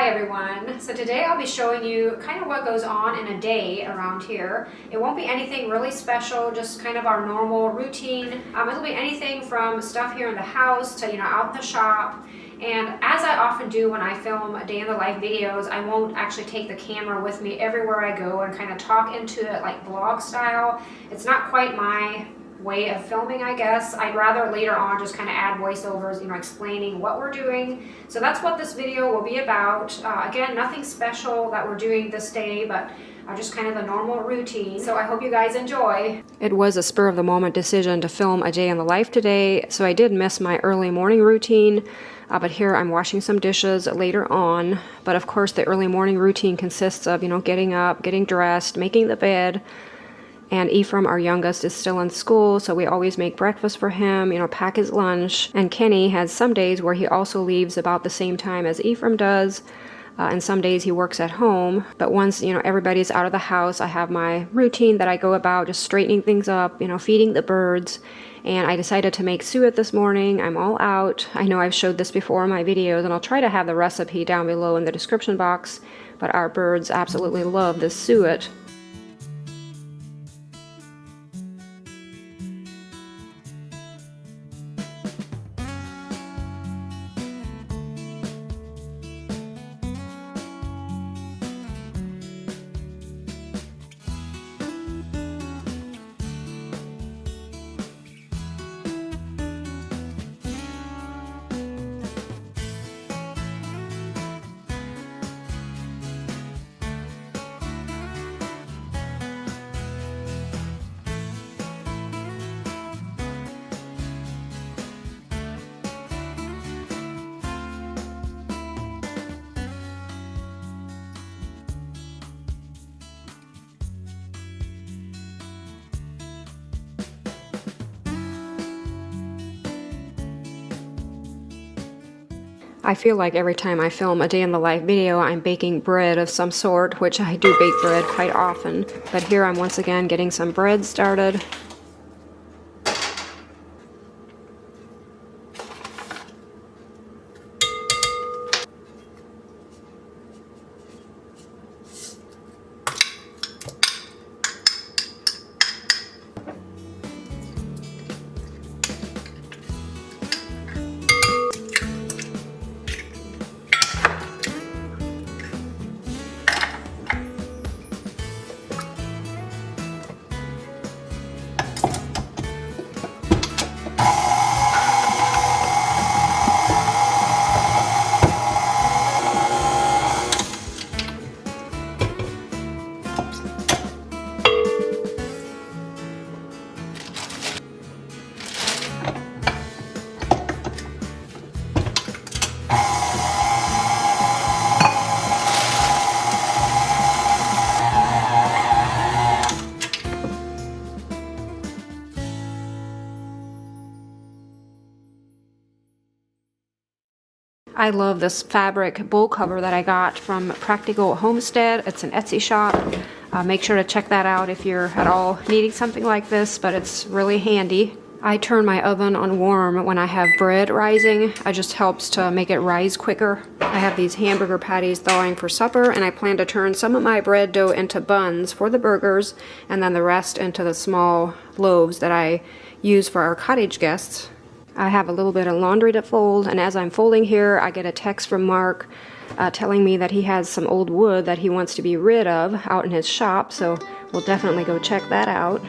Hi everyone. So today I'll be showing you kind of what goes on in a day around here. It won't be anything really special, just kind of our normal routine. It'll be anything from stuff here in the house to, out in the shop. And as I often do when I film day in the life videos, I won't actually take the camera with me everywhere I go and kind of talk into it like vlog style. It's not quite my way of filming, I guess. I'd rather later on just kind of add voiceovers, explaining what we're doing. So that's what this video will be about. Again, nothing special that we're doing this day, but just kind of the normal routine. So I hope you guys enjoy. It was a spur of the moment decision to film a day in the life today, so I did miss my early morning routine. But here I'm washing some dishes later on. But of course the early morning routine consists of, getting up, getting dressed, making the bed. And Ephraim, our youngest, is still in school, so we always make breakfast for him, pack his lunch. And Kenny has some days where he also leaves about the same time as Ephraim does. And some days he works at home. But once, everybody's out of the house, I have my routine that I go about, just straightening things up, feeding the birds. And I decided to make suet this morning. I'm all out. I know I've showed this before in my videos, and I'll try to have the recipe down below in the description box. But our birds absolutely love this suet. I feel like every time I film a day in the life video, I'm baking bread of some sort, which I do bake bread quite often. But here I'm once again getting some bread started. I love this fabric bowl cover that I got from Practical Homestead. It's an Etsy shop. Make sure to check that out if you're at all needing something like this, but it's really handy. I turn my oven on warm when I have bread rising. It just helps to make it rise quicker. I have these hamburger patties thawing for supper, and I plan to turn some of my bread dough into buns for the burgers, and then the rest into the small loaves that I use for our cottage guests. I have a little bit of laundry to fold, and as I'm folding here, I get a text from Mark telling me that he has some old wood that he wants to be rid of out in his shop, so we'll definitely go check that out.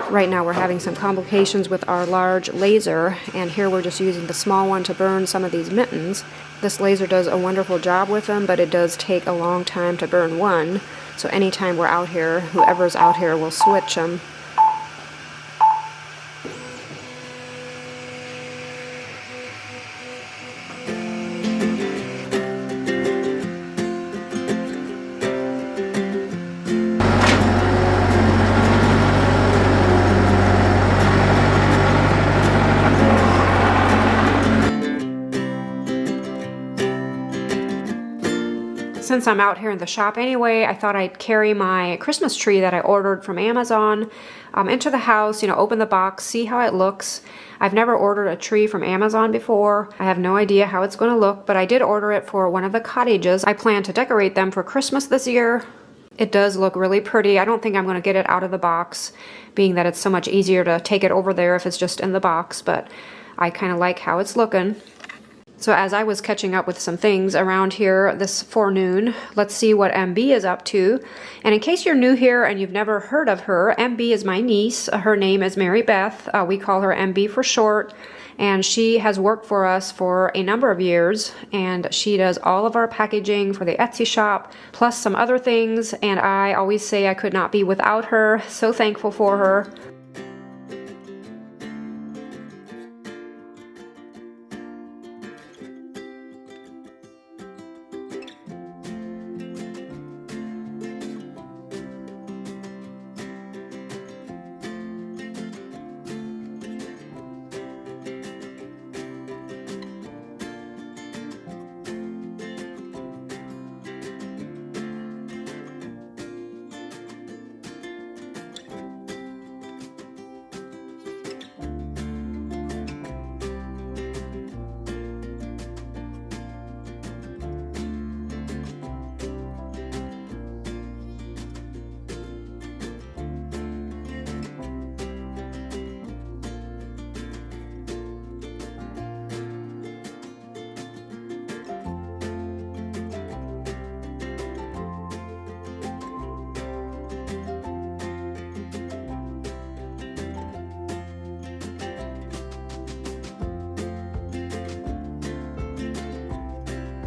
Right now we're having some complications with our large laser, and here we're just using the small one to burn some of these mittens. This laser does a wonderful job with them, but it does take a long time to burn one. So anytime we're out here, whoever's out here will switch them. Since I'm out here in the shop anyway, I thought I'd carry my Christmas tree that I ordered from Amazon into the house, open the box, see how it looks. I've never ordered a tree from Amazon before. I have no idea how it's going to look, but I did order it for one of the cottages. I plan to decorate them for Christmas this year. It does look really pretty. I don't think I'm going to get it out of the box, being that it's so much easier to take it over there if it's just in the box, but I kind of like how it's looking. So as I was catching up with some things around here this forenoon, let's see what MB is up to. And in case you're new here and you've never heard of her, MB is my niece. Her name is Mary Beth. We call her MB for short. And she has worked for us for a number of years. And she does all of our packaging for the Etsy shop, plus some other things. And I always say I could not be without her. So thankful for her.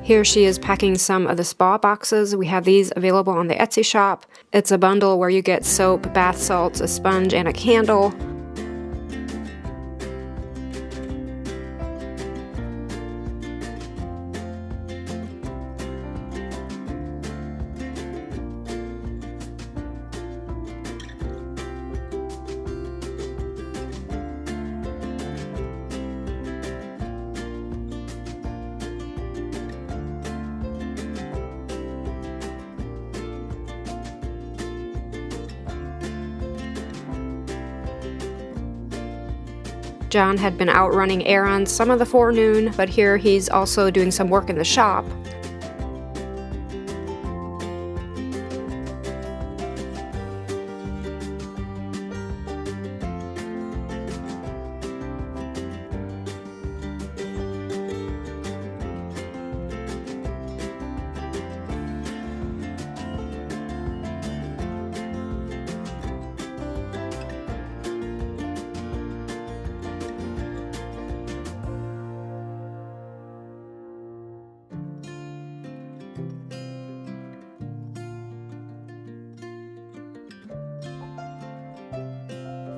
Here she is packing some of the spa boxes. We have these available on the Etsy shop. It's a bundle where you get soap, bath salts, a sponge, and a candle. John had been out running errands some of the forenoon, but here he's also doing some work in the shop.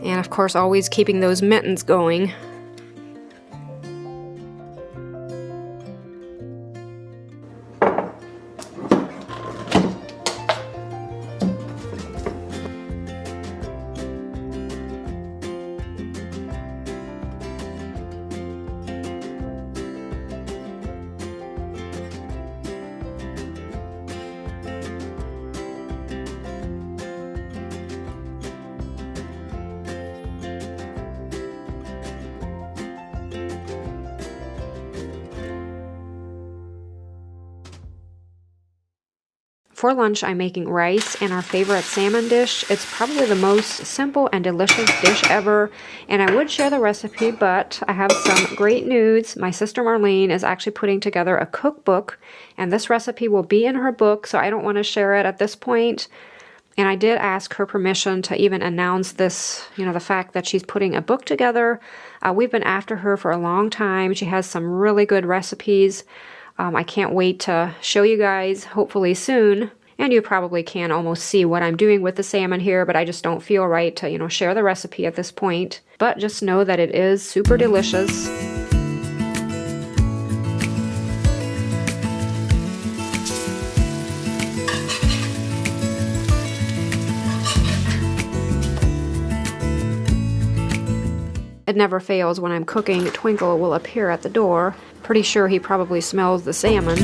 And of course, always keeping those mittens going. For lunch, I'm making rice and our favorite salmon dish. It's probably the most simple and delicious dish ever, and I would share the recipe, but I have some great news. My sister Marlene is actually putting together a cookbook, and this recipe will be in her book, so I don't want to share it at this point. And I did ask her permission to even announce this, the fact that she's putting a book together. We've been after her for a long time. She has some really good recipes. I can't wait to show you guys, hopefully soon. And you probably can almost see what I'm doing with the salmon here, but I just don't feel right to, share the recipe at this point. But just know that it is super delicious. It never fails when I'm cooking. Twinkle will appear at the door. Pretty sure he probably smells the salmon.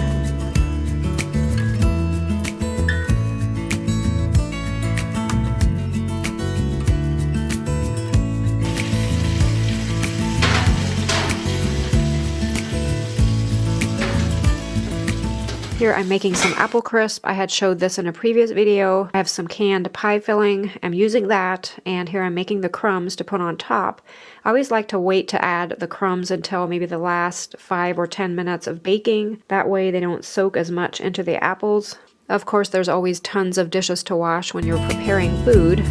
Here I'm making some apple crisp. I had showed this in a previous video. I have some canned pie filling. I'm using that, and here I'm making the crumbs to put on top. I always like to wait to add the crumbs until maybe the last 5 or 10 minutes of baking. That way they don't soak as much into the apples. Of course, there's always tons of dishes to wash when you're preparing food.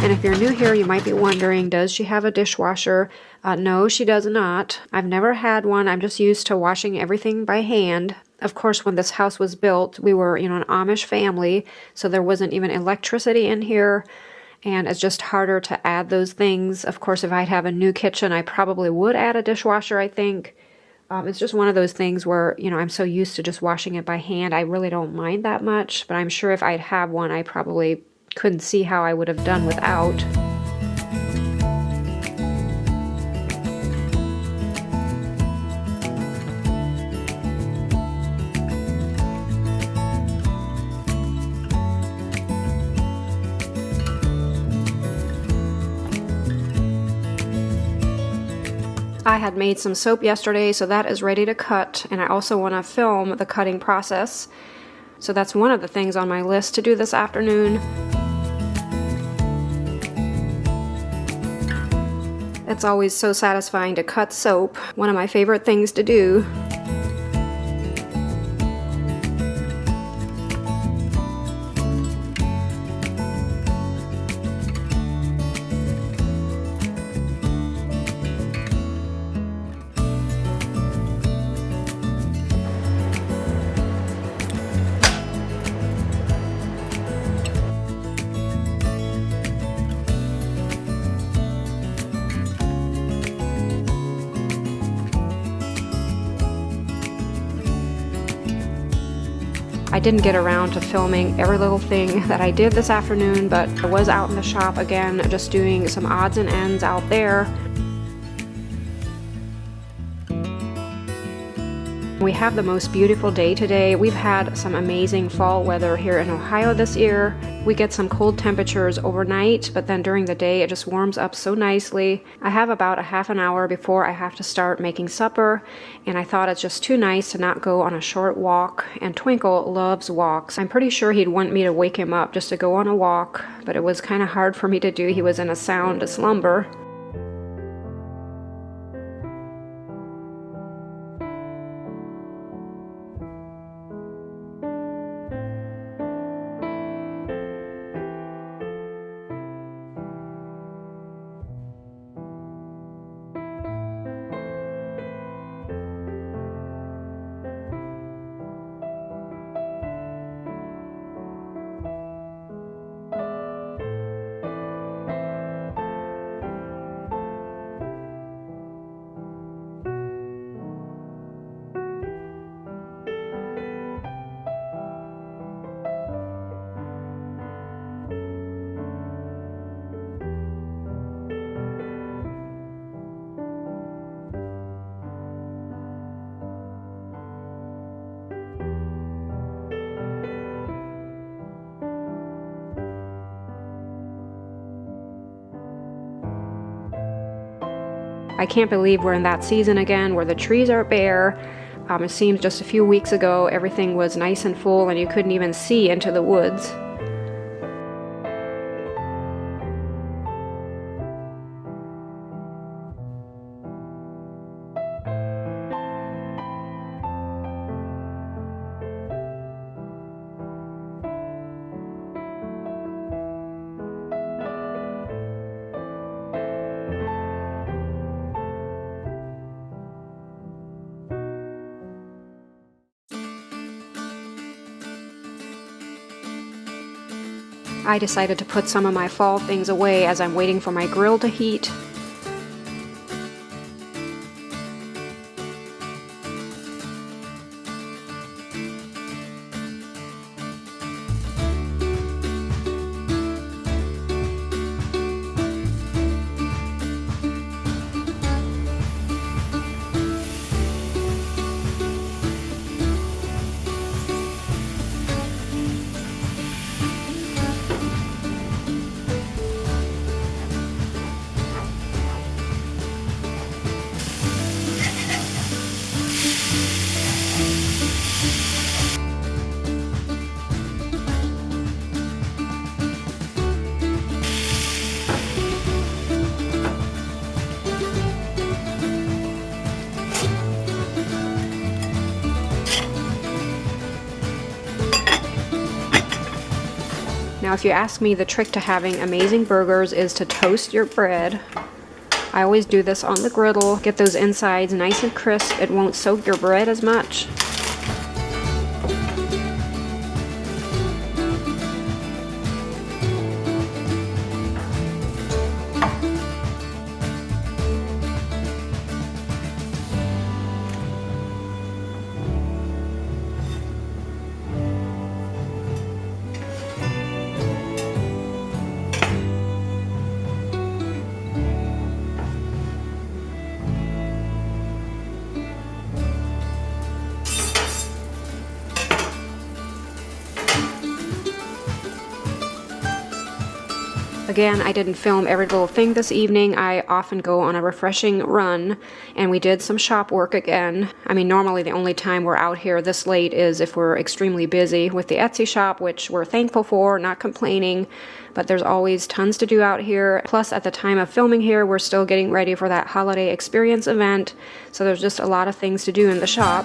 If you're new here, you might be wondering, does she have a dishwasher? No, she does not. I've never had one. I'm just used to washing everything by hand. Of course, when this house was built, we were, an Amish family, so there wasn't even electricity in here, and it's just harder to add those things. Of course, if I'd have a new kitchen, I probably would add a dishwasher, I think. It's just one of those things where, I'm so used to just washing it by hand, I really don't mind that much, but I'm sure if I'd have one, I probably couldn't see how I would have done without. I had made some soap yesterday, so that is ready to cut, and I also want to film the cutting process. So that's one of the things on my list to do this afternoon. It's always so satisfying to cut soap, one of my favorite things to do. I didn't get around to filming every little thing that I did this afternoon, but I was out in the shop again, just doing some odds and ends out there. We have the most beautiful day today. We've had some amazing fall weather here in Ohio this year. We get some cold temperatures overnight, but then during the day it just warms up so nicely. I have about a half an hour before I have to start making supper, and I thought it's just too nice to not go on a short walk, and Twinkle loves walks. I'm pretty sure he'd want me to wake him up just to go on a walk, but it was kind of hard for me to do. He was in a sound slumber. I can't believe we're in that season again where the trees are bare. It seems just a few weeks ago everything was nice and full and you couldn't even see into the woods. I decided to put some of my fall things away as I'm waiting for my grill to heat. Now, if you ask me, the trick to having amazing burgers is to toast your bread. I always do this on the griddle. Get those insides nice and crisp. It won't soak your bread as much. Again, I didn't film every little thing this evening. I often go on a refreshing run, and we did some shop work again. I mean, normally the only time we're out here this late is if we're extremely busy with the Etsy shop, which we're thankful for, not complaining, but there's always tons to do out here. Plus, at the time of filming here, we're still getting ready for that holiday experience event, so there's just a lot of things to do in the shop.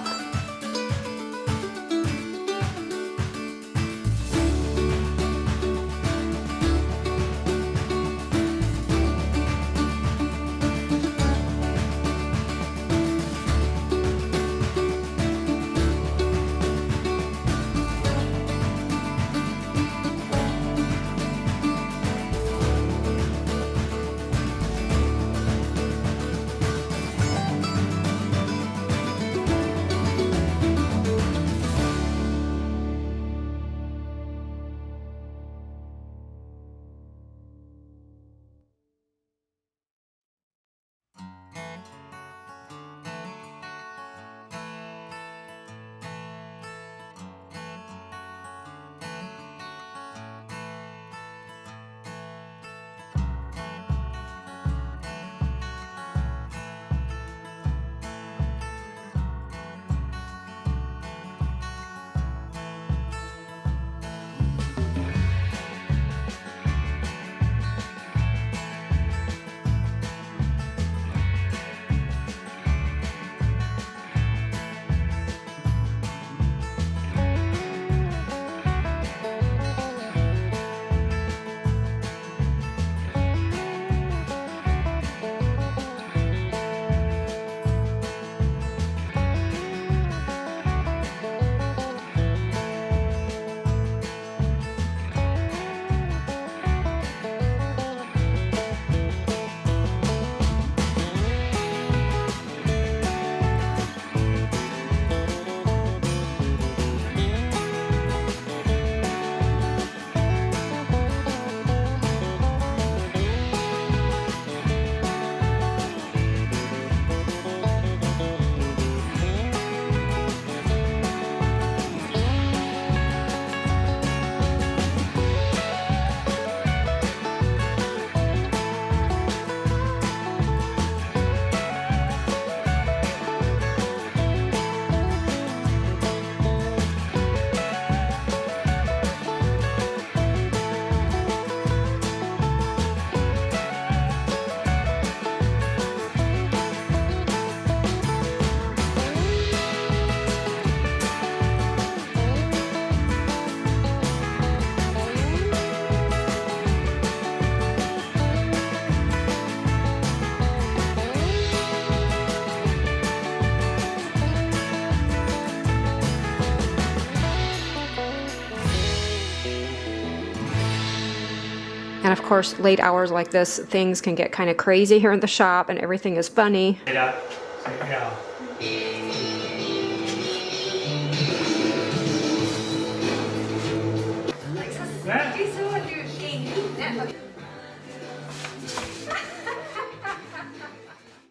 And of course, late hours like this, things can get kind of crazy here in the shop and everything is funny. Yeah.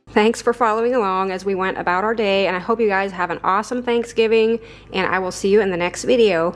Thanks for following along as we went about our day, and I hope you guys have an awesome Thanksgiving, and I will see you in the next video.